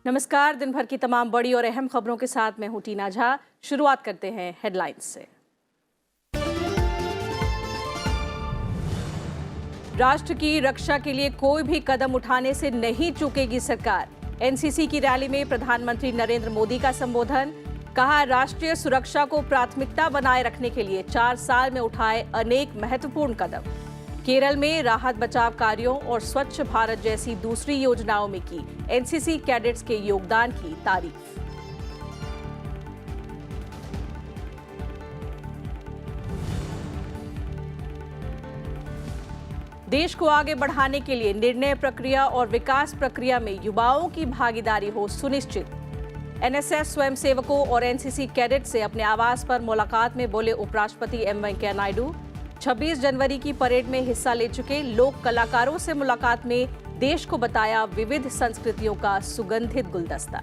नमस्कार। दिन भर की तमाम बड़ी और अहम खबरों के साथ मैं हूं टीना झा। शुरुआत करते हैं हेडलाइंस से। राष्ट्र की रक्षा के लिए कोई भी कदम उठाने से नहीं चूकेगी सरकार। एनसीसी की रैली में प्रधानमंत्री नरेंद्र मोदी का संबोधन। कहा, राष्ट्रीय सुरक्षा को प्राथमिकता बनाए रखने के लिए 4 साल में उठाए अनेक महत्वपूर्ण कदम। केरल में राहत बचाव कार्यों और स्वच्छ भारत जैसी दूसरी योजनाओं में की एनसीसी कैडेट्स के योगदान की तारीफ। देश को आगे बढ़ाने के लिए निर्णय प्रक्रिया और विकास प्रक्रिया में युवाओं की भागीदारी हो सुनिश्चित। एनएसएस स्वयंसेवकों और एनसीसी कैडेट से अपने आवास पर मुलाकात में बोले उपराष्ट्रपति एम वेंकैया नायडू। 26 जनवरी की परेड में हिस्सा ले चुके लोक कलाकारों से मुलाकात में देश को बताया विविध संस्कृतियों का सुगंधित गुलदस्ता।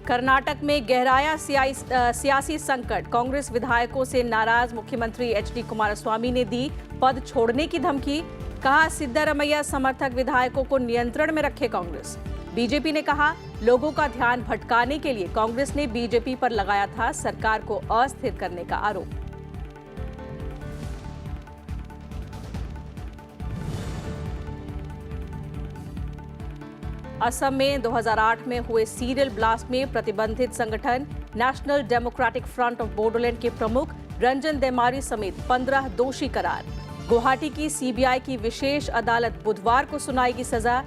कर्नाटक में गहराया सियासी संकट। कांग्रेस विधायकों से नाराज मुख्यमंत्री एचडी कुमारस्वामी ने दी पद छोड़ने की धमकी। कहा, सिद्धारमैया समर्थक विधायकों को नियंत्रण में रखे कांग्रेस। बीजेपी ने कहा, लोगों का ध्यान भटकाने के लिए कांग्रेस ने बीजेपी पर लगाया था सरकार को अस्थिर करने का आरोप। असम में 2008 में हुए सीरियल ब्लास्ट में प्रतिबंधित संगठन national democratic front of Bodoland के प्रमुख रंजन देमारी समेत 15 दोषी करार। गुवाहाटी की सीबीआई की विशेष अदालत बुधवार को सुनाएगी सजा।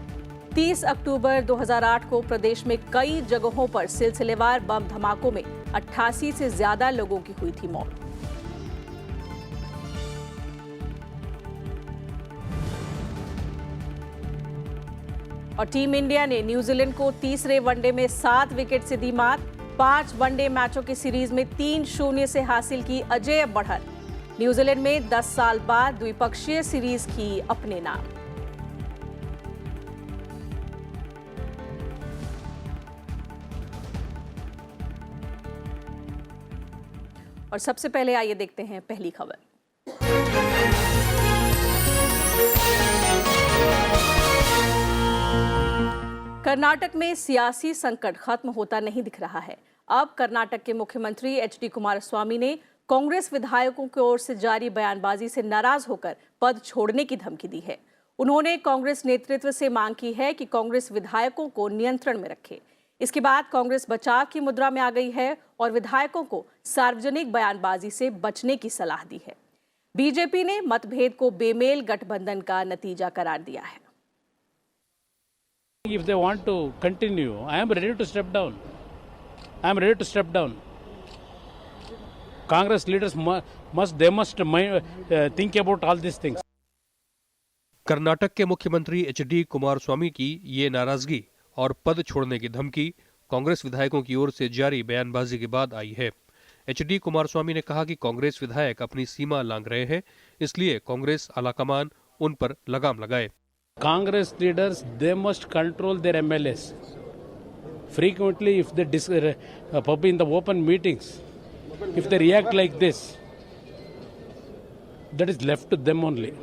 30 अक्टूबर 2008 को प्रदेश में कई जगहों पर सिलसिलेवार बम धमाकों में 88 से ज्यादा लोगों की हुई थी मौत। और टीम इंडिया ने न्यूजीलैंड को तीसरे वनडे में 7 विकेट से दी मात। 5 वनडे मैचों की सीरीज में 3-0 से हासिल की अजेय बढ़त। न्यूजीलैंड में 10 साल बाद द्विपक्षीय सीरीज की अपने नाम। और सबसे पहले आइए देखते हैं पहली खबर। कर्नाटक में सियासी संकट खत्म होता नहीं दिख रहा है। अब कर्नाटक के मुख्यमंत्री एचडी कुमारस्वामी ने कांग्रेस विधायकों की ओर से जारी बयानबाजी से नाराज होकर पद छोड़ने की धमकी दी है। उन्होंने कांग्रेस नेतृत्व से मांग की है कि कांग्रेस विधायकों को नियंत्रण में रखे। इसके बाद कांग्रेस बचाव की मुद्रा में आ गई है और विधायकों को सार्वजनिक बयानबाजी से बचने की सलाह दी है। बीजेपी ने मतभेद को बेमेल गठबंधन का नतीजा करार दिया है। If they want to continue, I am ready to step down. I am ready to step down. Congress leaders must think about all these things. Karnataka के मुख्यमंत्री एचडी कुमारस्वामी की ये नाराजगी और पद छोड़ने की धमकी कांग्रेस विधायकों की ओर से जारी बयानबाजी के बाद आई है। एचडी कुमारस्वामी ने कहा कि कांग्रेस विधायक अपनी सीमा लांघ रहे हैं, इसलिए कांग्रेस आलाकमान उन पर लगाम लगाए। Congress leaders, they must control their MLAs. Frequently, if they in the open meetings, if they react like this, that is left to them only.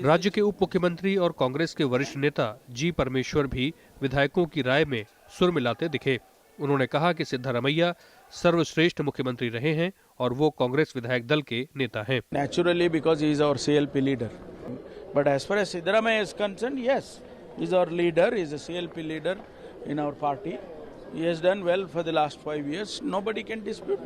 राज्य के उप मुख्यमंत्री और कांग्रेस के वरिष्ठ नेता जी परमेश्वर भी विधायकों की राय में सुर मिलाते दिखे। उन्होंने कहा कि सिद्धारमैया सर्वश्रेष्ठ मुख्यमंत्री रहे हैं और वो कांग्रेस विधायक दल के नेता हैं। Naturally, because he is our CLP leader. But as far as Siddaramaiah is concerned, yes, he is our leader. He is a CLP leader in our party. He has done well for the last 5 years. Nobody can dispute.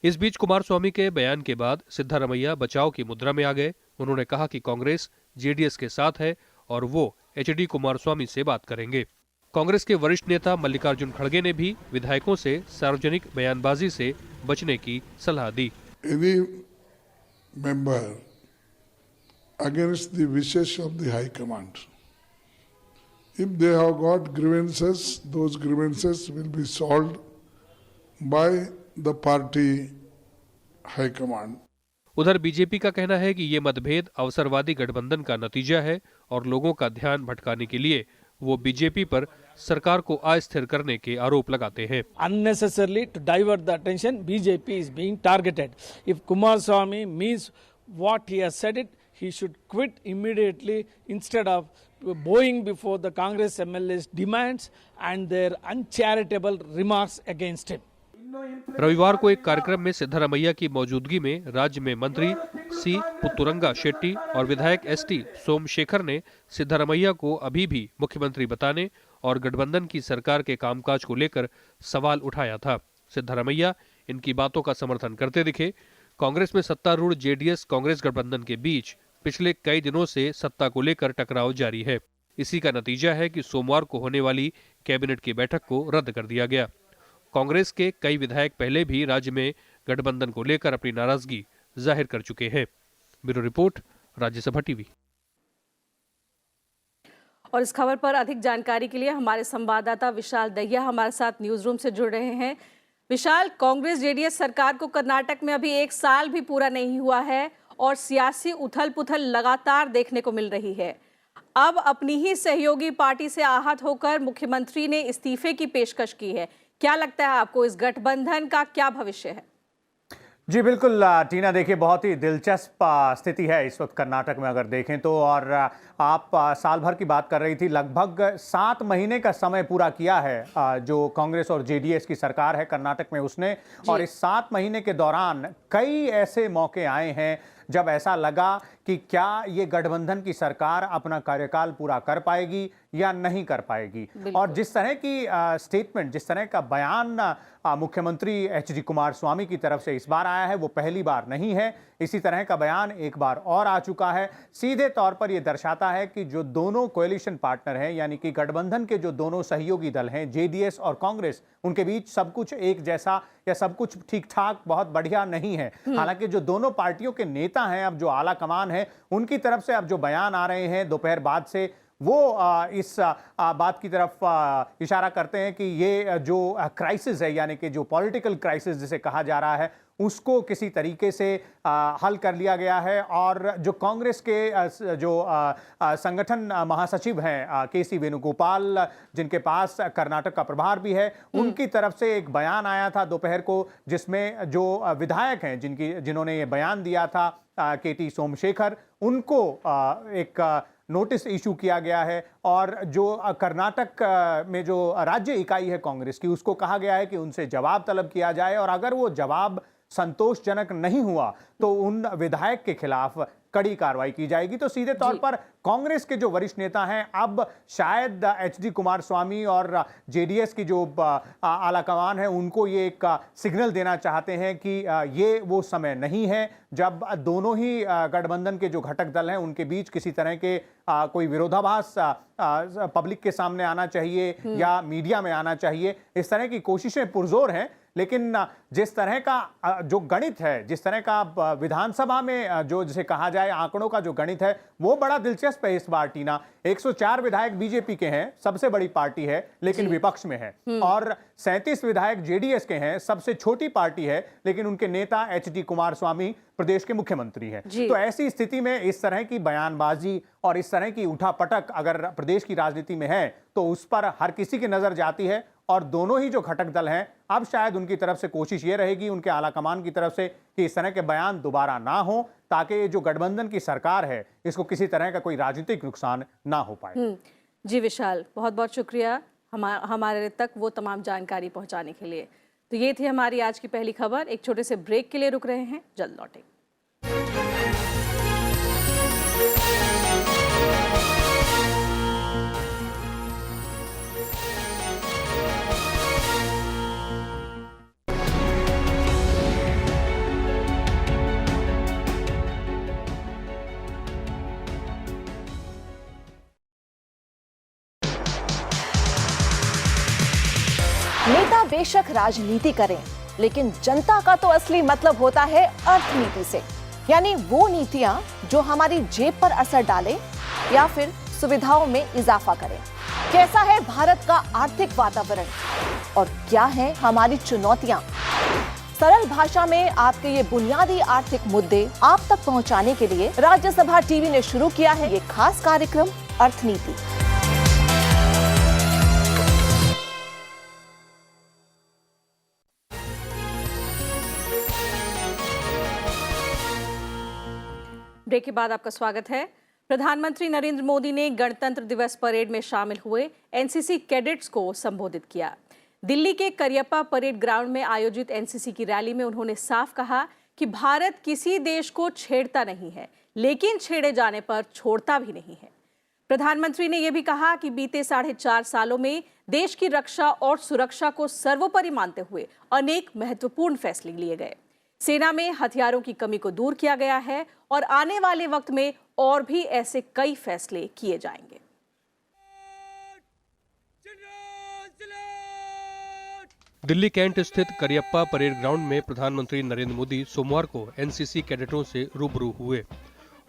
इस बीच कुमारस्वामी के बयान के बाद सिद्धारमैया बचाव की मुद्रा में आ गए। उन्होंने कहा कि कांग्रेस जेडीएस के साथ है और वो एचडी कुमारस्वामी से बात करेंगे। कांग्रेस के वरिष्ठ नेता मल्लिकार्जुन खड़गे ने भी विधायकों से सार्वजनिक बयानबाजी से बचने की सलाह दी। Any member against the wishes of the High Command, if they have got grievances, those grievances will be solved by the party High Command. उधर बीजेपी का कहना है कि ये मतभेद अवसरवादी गठबंधन का नतीजा है और लोगों का ध्यान भटकाने के लिए वो बीजेपी पर सरकार को अस्थिर करने के आरोप लगाते हैं। Unnecessarily to divert the attention, BJP is being targeted. If Kumaraswamy means what he has said it, he should quit immediately instead of bowing before the Congress MLA's demands and their uncharitable remarks against him. रविवार को एक कार्यक्रम में सिद्धरामैया की मौजूदगी में राज्य में मंत्री सी पुत्तुरंगा शेट्टी और विधायक एसटी सोमशेखर ने सिद्धरामैया को अभी भी मुख्यमंत्री बताने और गठबंधन की सरकार के कामकाज को लेकर सवाल उठाया था। सिद्धरामैया इनकी बातों का समर्थन करते दिखे। कांग्रेस में सत्तारूढ़ जेडीएस कांग्रेस गठबंधन के बीच पिछले कई दिनों से सत्ता को लेकर टकराव जारी है। इसी का नतीजा है कि सोमवार को होने वाली कैबिनेट की बैठक को रद्द कर दिया गया। कांग्रेस के कई विधायक पहले भी राज्य में गठबंधन को लेकर अपनी नाराजगी जाहिर कर चुके हैं। Bureau report, Rajya Sabha TV. और इस खबर पर अधिक जानकारी के लिए हमारे संवाददाता विशाल दहिया हमारे साथ न्यूज रूम से जुड़ रहे हैं। विशाल, कांग्रेस जेडीएस सरकार को कर्नाटक में अभी 1 साल भी पूरा नहीं हुआ है और सियासी उथल पुथल लगातार देखने को मिल रही है। अब अपनी ही सहयोगी पार्टी से आहत होकर मुख्यमंत्री ने इस्तीफे की पेशकश की है। क्या लगता है आपको, इस गठबंधन का क्या भविष्य है? जी बिल्कुल टीना, देखिए बहुत ही दिलचस्प स्थिति है इस वक्त कर्नाटक में अगर देखें तो। और आप साल भर की बात कर रही थी, लगभग 7 महीने का समय पूरा किया है जो कांग्रेस और जेडीएस की सरकार है कर्नाटक में उसने। और इस 7 महीने के दौरान कई ऐसे मौके आए हैं जब ऐसा लगा कि क्या ये गठबंधन की सरकार अपना कार्यकाल पूरा कर पाएगी या नहीं कर पाएगी। और जिस तरह की स्टेटमेंट, जिस तरह का बयान मुख्यमंत्री एचडी कुमारस्वामी की तरफ से इस बार आया है वो पहली बार नहीं है। इसी तरह का बयान एक बार और आ चुका है। सीधे तौर पर यह दर्शाता है कि जो दोनों कोएलिशन पार्टनर हैं, यानी कि गठबंधन के जो दोनों सहयोगी दल हैं जेडीएस और कांग्रेस, उनके बीच सब कुछ एक जैसा या सब कुछ ठीक ठाक बहुत बढ़िया नहीं है। हालांकि जो दोनों पार्टियों के नेता हैं, अब जो आला कमान है, उनकी तरफ से अब जो बयान आ रहे हैं दोपहर बाद से, वो इस बात की तरफ इशारा करते हैं कि ये जो क्राइसिस है, यानी कि जो पॉलिटिकल क्राइसिस जिसे कहा जा रहा है, उसको किसी तरीके से हल कर लिया गया है। और जो कांग्रेस के जो संगठन महासचिव हैं केसी वेणुगोपाल, जिनके पास कर्नाटक का प्रभार भी है, उनकी तरफ से एक बयान आया था दोपहर को, जिसमें जो विधायक हैं जिन्होंने ये बयान दिया था, केटी सोमशेखर, उनको एक नोटिस इशू किया गया है। और जो कर्नाटक में जो राज्य इकाई है कांग्रेस की, उसको कहा गया है कि उनसे जवाब तलब किया जाए और अगर वो जवाब संतोषजनक नहीं हुआ तो उन विधायक के खिलाफ कड़ी कार्रवाई की जाएगी। तो सीधे तौर पर कांग्रेस के जो वरिष्ठ नेता हैं, अब शायद एचडी कुमारस्वामी और जेडीएस की जो आला कमान है, उनको ये एक सिग्नल देना चाहते हैं कि ये वो समय नहीं है जब दोनों ही गठबंधन के जो घटक दल हैं उनके बीच किसी तरह के कोई विरोधाभास पब्लिक के सामने आना चाहिए या मीडिया में आना चाहिए। इस तरह की कोशिशें पुरजोर हैं, लेकिन जिस तरह का जो गणित है, जिस तरह का विधानसभा में जो जिसे कहा जाए आंकड़ों का जो गणित है, वो बड़ा दिलचस्प है इस बार टीना। 104 विधायक बीजेपी के हैं, सबसे बड़ी पार्टी है लेकिन विपक्ष में है, और 37 विधायक जेडीएस के हैं, सबसे छोटी पार्टी है लेकिन उनके नेता एचडी कुमारस्वामी प्रदेश के मुख्यमंत्री हैं। तो ऐसी स्थिति में इस तरह की बयानबाजी और इस तरह की उठापटक अगर प्रदेश की राजनीति में है तो उस पर हर किसी की नजर जाती है। और दोनों ही जो घटक दल हैं, अब शायद उनकी तरफ से कोशिश ये रहेगी, उनके आलाकमान की तरफ से, कि इस तरह के बयान दोबारा ना हो, ताकि जो गठबंधन की सरकार है इसको किसी तरह का कोई राजनीतिक नुकसान ना हो पाए। जी विशाल, बहुत बहुत शुक्रिया हमारे तक वो तमाम जानकारी पहुंचाने के लिए। तो ये थी हमारी आज की पहली खबर। एक छोटे से ब्रेक के लिए रुक रहे हैं, जल्द लौटेंगे। नेता बेशक राजनीति करें, लेकिन जनता का तो असली मतलब होता है अर्थनीति से, यानी वो नीतियां जो हमारी जेब पर असर डालें या फिर सुविधाओं में इजाफा करें। कैसा है भारत का आर्थिक वातावरण और क्या है हमारी चुनौतियां? सरल भाषा में आपके ये बुनियादी आर्थिक मुद्दे आप तक पहुंचाने के लिए राज्यसभा टीवी ने शुरू किया है ये खास कार्यक्रम अर्थनीति। ब्रेक के बाद आपका स्वागत है। प्रधानमंत्री नरेंद्र मोदी ने गणतंत्र दिवस परेड में शामिल हुए एनसीसी कैडेट्स को संबोधित किया। दिल्ली के करियप्पा परेड ग्राउंड में आयोजित एनसीसी की रैली में उन्होंने साफ कहा कि भारत किसी देश को छेड़ता नहीं है, लेकिन छेड़े जाने पर छोड़ता भी नहीं है। प्रधानमंत्री ने यह भी कहा कि बीते 4.5 सालों में देश की रक्षा और सुरक्षा को सर्वोपरि मानते हुए अनेक महत्वपूर्ण फैसले लिए गए। सेना में हथियारों की कमी को दूर किया गया है और आने वाले वक्त में और भी ऐसे कई फैसले किए जाएंगे। दिल्ली कैंट स्थित करियप्पा परेड ग्राउंड में प्रधानमंत्री नरेंद्र मोदी सोमवार को एनसीसी कैडेटों से रूबरू हुए।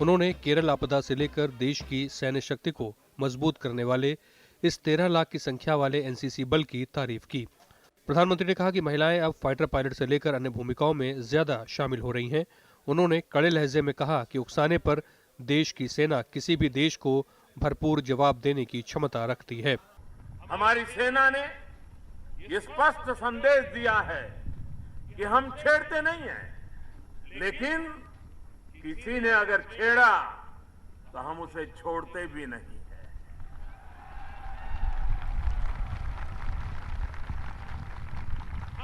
उन्होंने केरल आपदा से लेकर देश की सैन्य शक्ति को मजबूत करने वाले इस 13 लाख की संख्या वाले एनसीसी बल की तारीफ की। प्रधानमंत्री ने कहा कि महिलाएं अब फाइटर पायलट से लेकर अन्य भूमिकाओं में ज्यादा शामिल हो रही हैं। उन्होंने कड़े लहजे में कहा कि उकसाने पर देश की सेना किसी भी देश को भरपूर जवाब देने की क्षमता रखती है। हमारी सेना ने ये स्पष्ट संदेश दिया है कि हम छेड़ते नहीं हैं, लेकिन किसी ने अगर छेड़ा तो हम उसे छोड़ते भी नहीं है।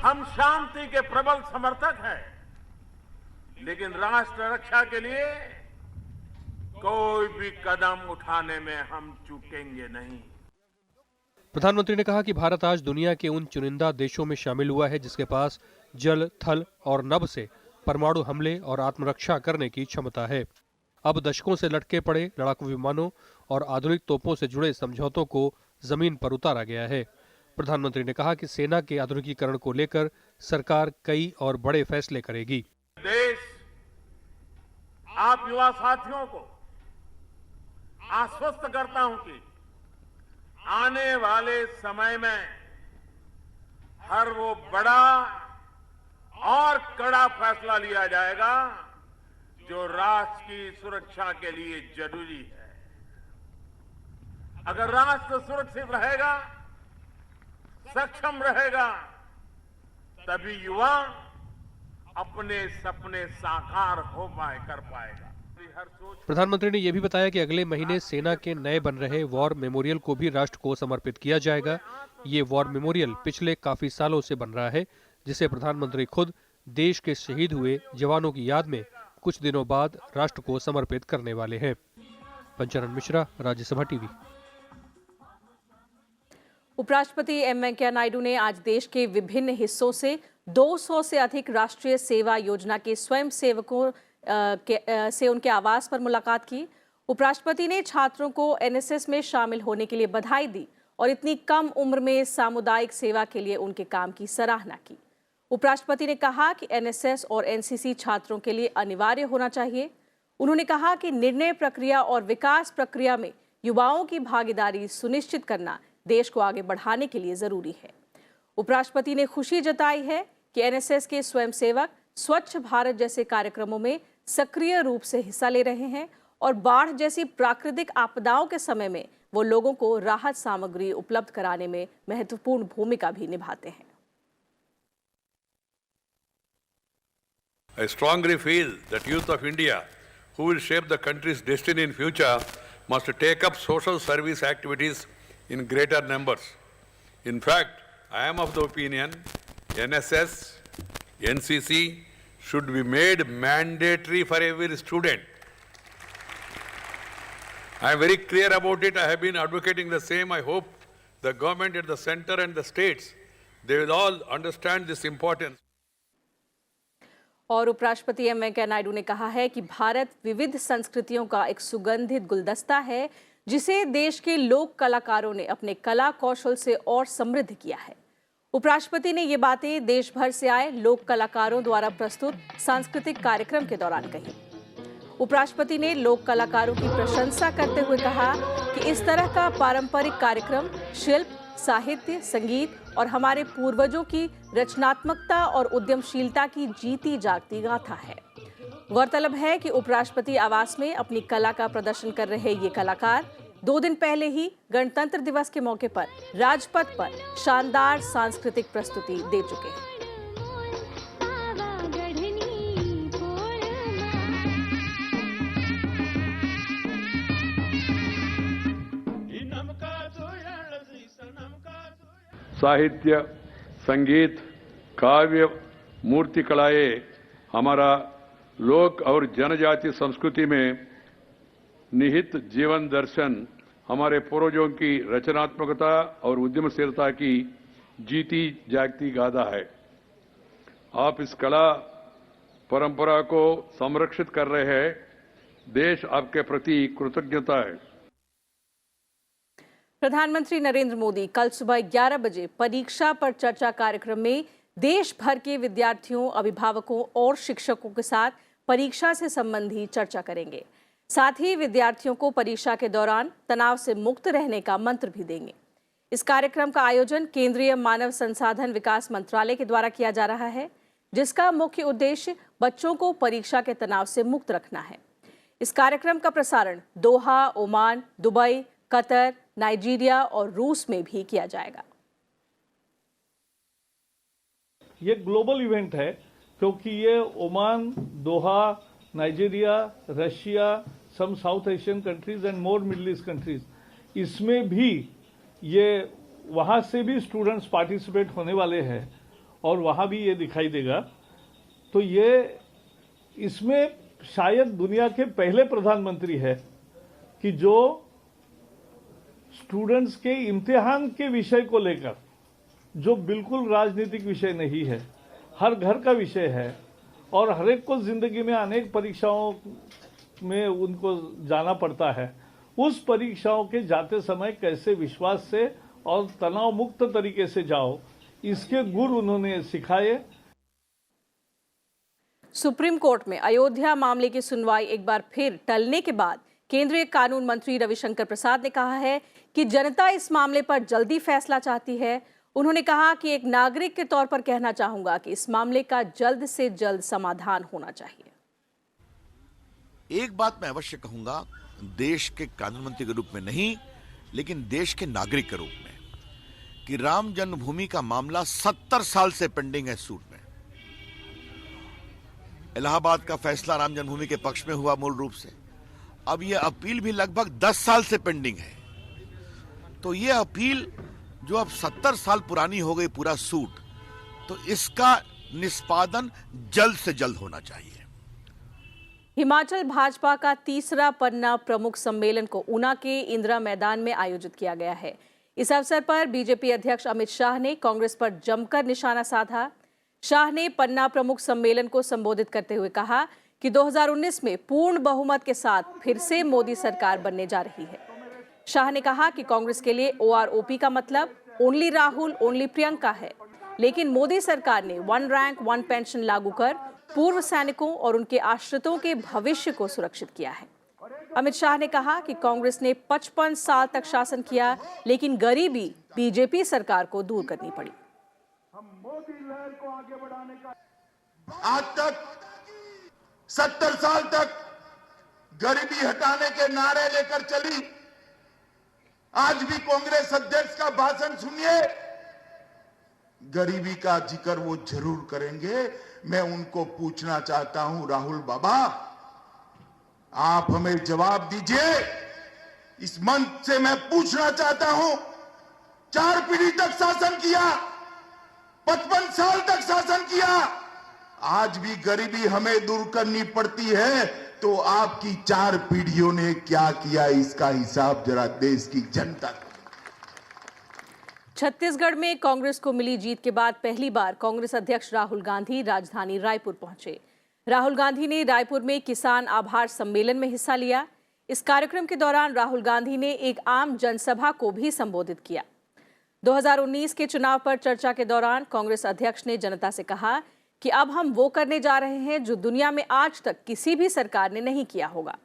हम शांति के प्रबल समर्थक हैं, लेकिन राष्ट्र रक्षा के लिए कोई भी कदम उठाने में हम चूकेंगे नहीं। प्रधानमंत्री ने कहा कि भारत आज दुनिया के उन चुनिंदा देशों में शामिल हुआ है जिसके पास जल, थल और नभ से परमाणु हमले और आत्मरक्षा करने की क्षमता है। अब दशकों से लटके पड़े लड़ाकू विमानों और आधुनिक तोपों से जुड़े समझौतों को जमीन पर उतारा गया है। प्रधानमंत्री ने कहा कि सेना के आधुनिकीकरण को लेकर सरकार कई और बड़े फैसले करेगी। देश आप युवा साथियों को आश्वस्त करता हूं कि आने वाले समय में हर वो बड़ा और कड़ा फैसला लिया जाएगा जो राष्ट्र की सुरक्षा के लिए जरूरी है। अगर राष्ट्र सुरक्षित रहेगा, सक्षम रहेगा, तभी युवा अपने सपने साकार कर पाएगा। प्रधानमंत्री ने यह भी बताया कि अगले महीने सेना के नए बन रहे वॉर मेमोरियल को भी राष्ट्र को समर्पित किया जाएगा। ये वॉर मेमोरियल पिछले काफी सालों से बन रहा है, जिसे प्रधानमंत्री खुद देश के शहीद हुए जवानों की याद में कुछ दिनों बाद राष्ट्र को समर्पित करने वाले हैं। पंचानन मिश्रा, राज्यसभा टीवी। उपराष्ट्रपति एम वेंकैया नायडू ने आज देश के विभिन्न हिस्सों से 200 से अधिक राष्ट्रीय सेवा योजना के स्वयं सेवकों से उनके आवास पर मुलाकात की। उपराष्ट्रपति ने छात्रों को एनएसएस में शामिल होने के लिए बधाई दी और इतनी कम उम्र में सामुदायिक सेवा के लिए उनके काम की सराहना की। उपराष्ट्रपति ने कहा कि एनएसएस और एनसीसी छात्रों के लिए अनिवार्य होना चाहिए। उन्होंने कहा कि निर्णय प्रक्रिया और विकास प्रक्रिया में युवाओं की भागीदारी सुनिश्चित करना देश को आगे बढ़ाने के लिए जरूरी है। उपराष्ट्रपति ने खुशी जताई है कि एनएसएस के स्वयंसेवक स्वच्छ भारत जैसे कार्यक्रमों में सक्रिय रूप से हिस्सा ले रहे हैं और बाढ़ जैसी प्राकृतिक आपदाओं के समय में वो लोगों को राहत सामग्री उपलब्ध कराने में महत्वपूर्ण भूमिका भी निभाते हैं। I strongly feel that youth of India, who will shape the country's destiny in future, must take up social service activities in greater numbers. In fact, I am of the opinion NSS, NCC should be made mandatory for every student. I am very clear about it. I have been advocating the same. I hope the government at the center and the states, they will all understand this importance. और उपराष्ट्रपति M Venkaiah Naidu ने कहा है कि भारत विविध संस्कृतियों का एक सुगंधित गुलदस्ता है, जिसे देश के लोक कलाकारों ने अपने कला कौशल से और समृद्ध किया है। उपराष्ट्रपति ने ये बातें देश भर से आए लोक कलाकारों द्वारा प्रस्तुत सांस्कृतिक कार्यक्रम के दौरान कही। उपराष्ट्रपति ने लोक कलाकारों की प्रशंसा करते हुए कहा कि इस तरह का पारंपरिक कार्यक्रम शिल्प, साहित्य, संगीत और हमारे पूर्वजों की रचनात्मकता और उद्यमशीलता की जीती जागती गाथा है। गौरतलब है कि उपराष्ट्रपति आवास में अपनी कला का प्रदर्शन कर रहे ये कलाकार 2 दिन पहले ही गणतंत्र दिवस के मौके पर राजपथ पर शानदार सांस्कृतिक प्रस्तुति दे चुके हैं। साहित्य, संगीत, काव्य, मूर्ति कलाएं हमारा लोक और जनजाति संस्कृति में निहित जीवन दर्शन हमारे पूर्वजों की रचनात्मकता और उद्यमशीलता की जीती जागती गाथा है। आप इस कला परंपरा को संरक्षित कर रहे हैं। देश आपके प्रति कृतज्ञता है। प्रधानमंत्री नरेंद्र मोदी कल सुबह 11 बजे परीक्षा पर चर्चा कार्यक्रम में देश भर के विद्यार्थियों, अभिभावकों और शिक्षकों के साथ परीक्षा से संबंधी चर्चा करेंगे। साथ ही विद्यार्थियों को परीक्षा के दौरान तनाव से मुक्त रहने का मंत्र भी देंगे। इस कार्यक्रम का आयोजन केंद्रीय मानव संसाधन विकास मंत्रालय के द्वारा किया जा रहा है, जिसका मुख्य उद्देश्य बच्चों को परीक्षा के तनाव से मुक्त रखना है। इस कार्यक्रम का प्रसारण दोहा, ओमान, दुबई, कतर, नाइजीरिया और रूस में भी किया जाएगा। ये ग्लोबल इवेंट है क्योंकि ये Oman, Doha, Nigeria, Russia, some South Asian countries and more Middle East countries, इसमें भी ये वहाँ से भी स्टूडेंट्स पार्टिसिपेट होने वाले हैं और वहाँ भी ये दिखाई देगा। तो ये इसमें शायद दुनिया के पहले प्रधानमंत्री है कि जो स्टूडेंट्स के इम्तिहान के विषय को लेकर, जो बिल्कुल राजनीतिक विषय नहीं है, हर घर का विषय है और हर एक को जिंदगी में अनेक परीक्षाओं में उनको जाना पड़ता है, उस परीक्षाओं के जाते समय कैसे विश्वास से और तनाव मुक्त तरीके से जाओ, इसके गुर उन्होंने सिखाए। सुप्रीम कोर्ट में अयोध्या मामले की सुनवाई एक बार फिर टलने के बाद केंद्रीय कानून मंत्री रविशंकर प्रसाद ने कहा है कि जनता इस मामले पर जल्दी फैसला चाहती है। उन्होंने कहा कि एक नागरिक के तौर पर कहना चाहूंगा कि इस मामले का जल्द से जल्द समाधान होना चाहिए। एक बात मैं अवश्य कहूंगा, देश के कानून मंत्री के रूप में नहीं, लेकिन देश के नागरिक के रूप में, कि राम जन्मभूमि का मामला 70 साल से पेंडिंग है सूट में। इलाहाबाद का फैसला राम जन्मभूमि के पक्ष में हुआ मूल रूप से, अब यह अपील भी लगभग 10 साल से पेंडिंग है। तो यह अपील जो अब 70 साल पुरानी हो गई पूरा सूट, तो इसका निष्पादन जल्द से जल्द होना चाहिए। हिमाचल भाजपा का तीसरा पन्ना प्रमुख सम्मेलन को ऊना के इंदिरा मैदान में आयोजित किया गया है। इस अवसर पर बीजेपी अध्यक्ष अमित शाह ने कांग्रेस पर जमकर निशाना साधा। शाह ने पन्ना प्रमुख सम्मेलन को संबोधित करते हुए कहा कि 2019 में पूर्ण बहुमत के साथ फिर से मोदी सरकार बनने जा रही है। शाह ने कहा कि कांग्रेस के लिए OROP का मतलब ओनली राहुल, ओनली प्रियंका है, लेकिन मोदी सरकार ने 1 रैंक 1 पेंशन लागू कर पूर्व सैनिकों और उनके आश्रितों के भविष्य को सुरक्षित किया है। अमित शाह ने कहा कि कांग्रेस ने 55 साल तक शासन किया, लेकिन गरीबी बीजेपी सरकार को दूर करनी पड़ी। आज तक 70 साल तक गरीबी हटाने के नारे लेकर चली। आज भी कांग्रेस अध्यक्ष का भाषण सुनिए, गरीबी का जिक्र वो जरूर करेंगे। मैं उनको पूछना चाहता हूं, राहुल बाबा, आप हमें जवाब दीजिए। इस मंच से मैं पूछना चाहता हूं, 4 पीढ़ी तक शासन किया, 55 साल तक शासन किया, आज भी गरीबी हमें दूर करनी पड़ती है, तो आपकी 4 पीढ़ियों ने क्या किया, इसका हिसाब जरा देश की जनता। छत्तीसगढ़ में कांग्रेस को मिली जीत के बाद पहली बार कांग्रेस अध्यक्ष राहुल गांधी राजधानी रायपुर पहुंचे। राहुल गांधी ने रायपुर में किसान आभार सम्मेलन में हिस्सा लिया। इस कार्यक्रम के दौरान राहुल गांधी ने एक आम जनसभा को भी संबोधित किया। 2019 के चुनाव पर चर्चा के दौरान कांग्रेस अध्यक्ष ने जनता से कहा कि अब हम वो करने जा रहे हैं जो दुनिया में आज तक किसी भी सरकार ने नहीं किया होगा।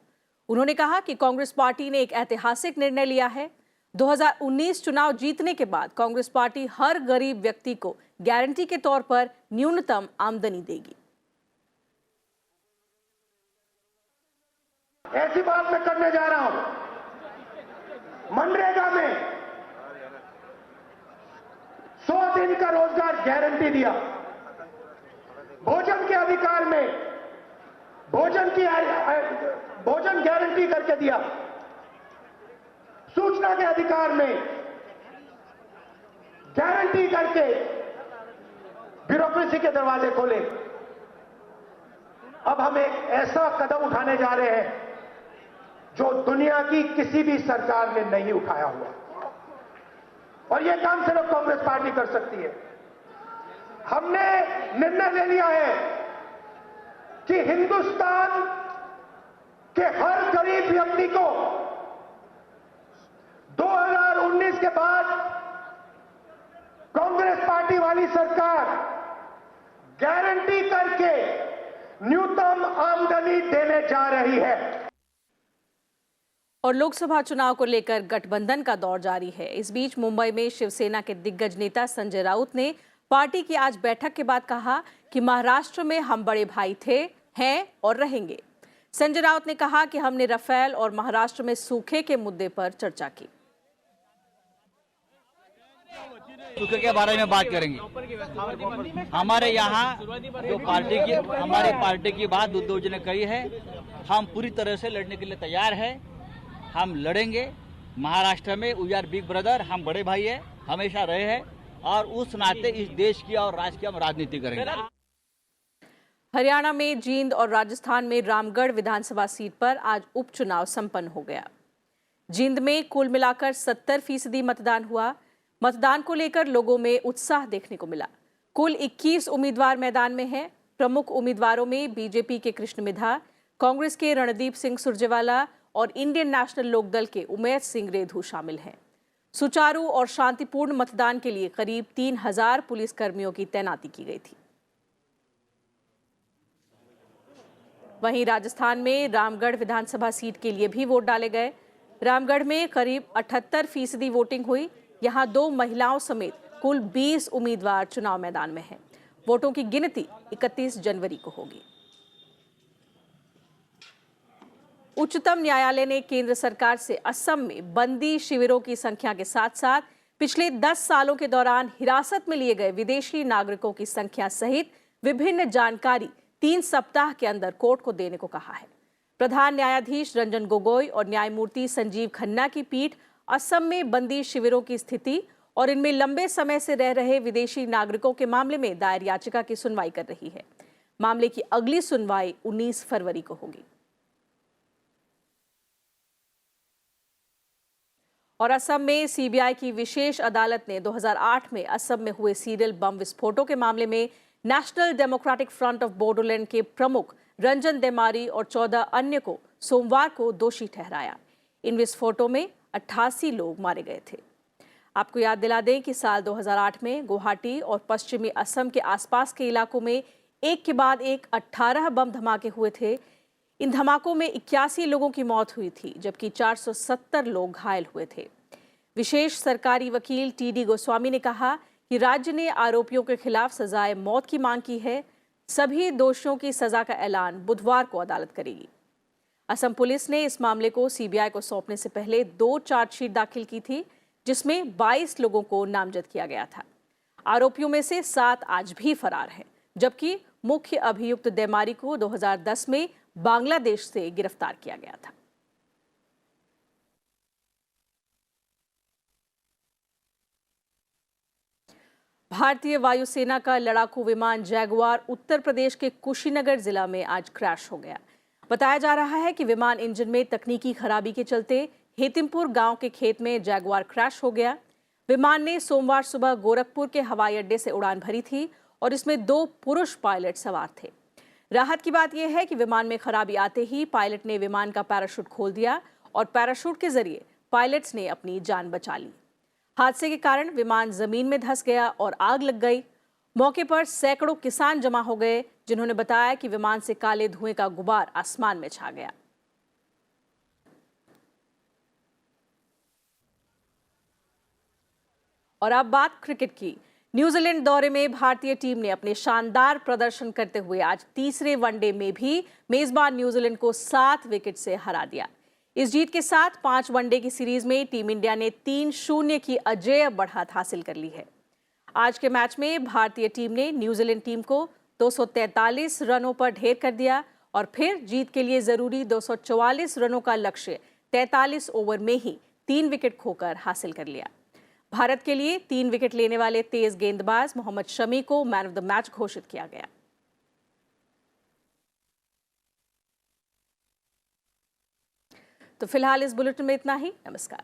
उन्होंने कहा कि कांग्रेस पार्टी ने एक ऐतिहासिक निर्णय लिया है। 2019 चुनाव जीतने के बाद कांग्रेस पार्टी हर गरीब व्यक्ति को गारंटी के तौर पर न्यूनतम आमदनी देगी। ऐसी बात मैं करने जा रहा हूं, मनरेगा में 100 दिन का रोजगार गारंटी दिया, भोजन के अधिकार में भोजन गारंटी करके दिया, सूचना के अधिकार में गारंटी करके ब्यूरोक्रेसी के दरवाजे खोले। अब हम एक ऐसा कदम उठाने जा रहे हैं जो दुनिया की किसी भी सरकार ने नहीं उठाया हुआ, और यह काम सिर्फ कांग्रेस पार्टी कर सकती है। हमने निर्णय ले लिया है कि हिंदुस्तान के हर गरीब व्यक्ति को 2019 के बाद कांग्रेस पार्टी वाली सरकार गारंटी करके न्यूनतम आमदनी देने जा रही है। और लोकसभा चुनाव को लेकर गठबंधन का दौर जारी है। इस बीच मुंबई में शिवसेना के दिग्गज नेता संजय राउत ने पार्टी की आज बैठक के बाद कहा कि महाराष्ट्र में हम बड़े भाई थे, हैं और रहेंगे। संजय राउत ने कहा कि हमने राफेल और महाराष्ट्र में सूखे के मुद्दे पर चर्चा की। सूखे के बारे में बात करेंगे। हमारे यहाँ जो हमारी पार्टी की बात उद्धव जी ने कही है, हम पूरी तरह से लड़ने के लिए तैयार है। हम लड़ेंगे। महाराष्ट्र में वी आर बिग ब्रदर, हम बड़े भाई है, हमेशा रहे हैं, और उस नाते इस देश की और राज्य की हम राजनीति करेंगे। हरियाणा में जींद और राजस्थान में रामगढ़ विधानसभा सीट पर आज उपचुनाव संपन्न हो गया। जींद में कुल मिलाकर 70% मतदान हुआ। मतदान को लेकर लोगों में उत्साह देखने को मिला। कुल 21 उम्मीदवार मैदान में हैं। प्रमुख उम्मीदवारों में बीजेपी के कृष्ण मिधा, कांग्रेस के रणदीप सिंह सुरजेवाला और इंडियन नेशनल लोकदल के उमेश सिंह रेधु शामिल हैं। सुचारू और शांतिपूर्ण मतदान के लिए करीब 3000 पुलिसकर्मियों की तैनाती की गई थी। वहीं राजस्थान में रामगढ़ विधानसभा सीट के लिए भी वोट डाले गए। रामगढ़ में करीब 78% वोटिंग हुई। यहां 2 महिलाओं समेत कुल 20 उम्मीदवार चुनाव मैदान में हैं। वोटों की गिनती 31 जनवरी को होगी। उच्चतम न्यायालय ने केंद्र सरकार से असम में बंदी शिविरों की संख्या के साथ साथ पिछले 10 सालों के दौरान हिरासत में लिए गए विदेशी नागरिकों की संख्या सहित विभिन्न जानकारी 3 सप्ताह के अंदर कोर्ट को देने को कहा है। प्रधान न्यायाधीश रंजन गोगोई और न्यायमूर्ति संजीव खन्ना की पीठ असम में बंदी शिविरों की स्थिति और इनमें लंबे समय से रह रहे विदेशी नागरिकों के मामले में दायर याचिका की सुनवाई कर रही है। मामले की अगली सुनवाई 19 फरवरी को होगी। और असम में सीबीआई की विशेष अदालत ने 2008 में असम में हुए सीरियल बम विस्फोटों के मामले में national democratic front of Bodoland के प्रमुख रंजन देमारी और 14 अन्य को सोमवार को दोषी ठहराया। इन विस्फोटों में 88 लोग मारे गए थे। आपको याद दिला दें कि साल 2008 में गुवाहाटी और पश्चिमी असम के आसपास के इलाकों में एक के बाद एक 18 बम धमाके हुए थे। इन धमाकों में 81 लोगों की मौत हुई थी, जबकि 470 लोग घायल हुए थे। विशेष सरकारी वकील टीडी गोस्वामी ने कहा कि राज्य ने आरोपियों के खिलाफ सजाए मौत की मांग की है। सभी दोषियों की सजा का ऐलान बुधवार को अदालत करेगी। असम पुलिस ने इस मामले को सीबीआई को सौंपने से पहले 2 चार्जशीट दाखिल की थी, जिसमें 22 लोगों को नामजद किया गया था। आरोपियों में से 7 आज भी फरार हैं, जबकि मुख्य अभियुक्त देमारी को 2010 में बांग्लादेश से गिरफ्तार किया गया था। भारतीय वायुसेना का लड़ाकू विमान जैगुआर उत्तर प्रदेश के कुशीनगर जिला में आज क्रैश हो गया। बताया जा रहा है कि विमान इंजन में तकनीकी खराबी के चलते हेतिमपुर गांव के खेत में जैगुआर क्रैश हो गया। विमान ने सोमवार सुबह गोरखपुर के हवाई अड्डे से उड़ान भरी थी और इसमें 2 पुरुष पायलट सवार थे। राहत की बात यह है कि विमान में खराबी आते ही पायलट ने विमान का पैराशूट खोल दिया और पैराशूट के जरिए पायलट्स ने अपनी जान बचा ली। हादसे के कारण विमान जमीन में धंस गया और आग लग गई। मौके पर सैकड़ों किसान जमा हो गए, जिन्होंने बताया कि विमान से काले धुएं का गुबार आसमान में छा गया। और अब बात क्रिकेट की। न्यूजीलैंड दौरे में भारतीय टीम ने अपने शानदार प्रदर्शन करते हुए आज तीसरे वनडे में भी मेजबान न्यूजीलैंड को 7 विकेट से हरा दिया। इस जीत के साथ 5 वनडे की सीरीज में टीम इंडिया ने 3-0 की अजेय बढ़त हासिल कर ली है। आज के मैच में भारतीय टीम ने न्यूजीलैंड टीम को 243 रनों पर ढेर कर दिया और फिर जीत के लिए जरूरी 244 रनों का लक्ष्य 43 ओवर में ही 3 विकेट खोकर हासिल कर लिया। भारत के लिए 3 विकेट लेने वाले तेज गेंदबाज मोहम्मद शमी को मैन ऑफ द मैच घोषित किया गया। तो फिलहाल इस बुलेटिन में इतना ही। नमस्कार।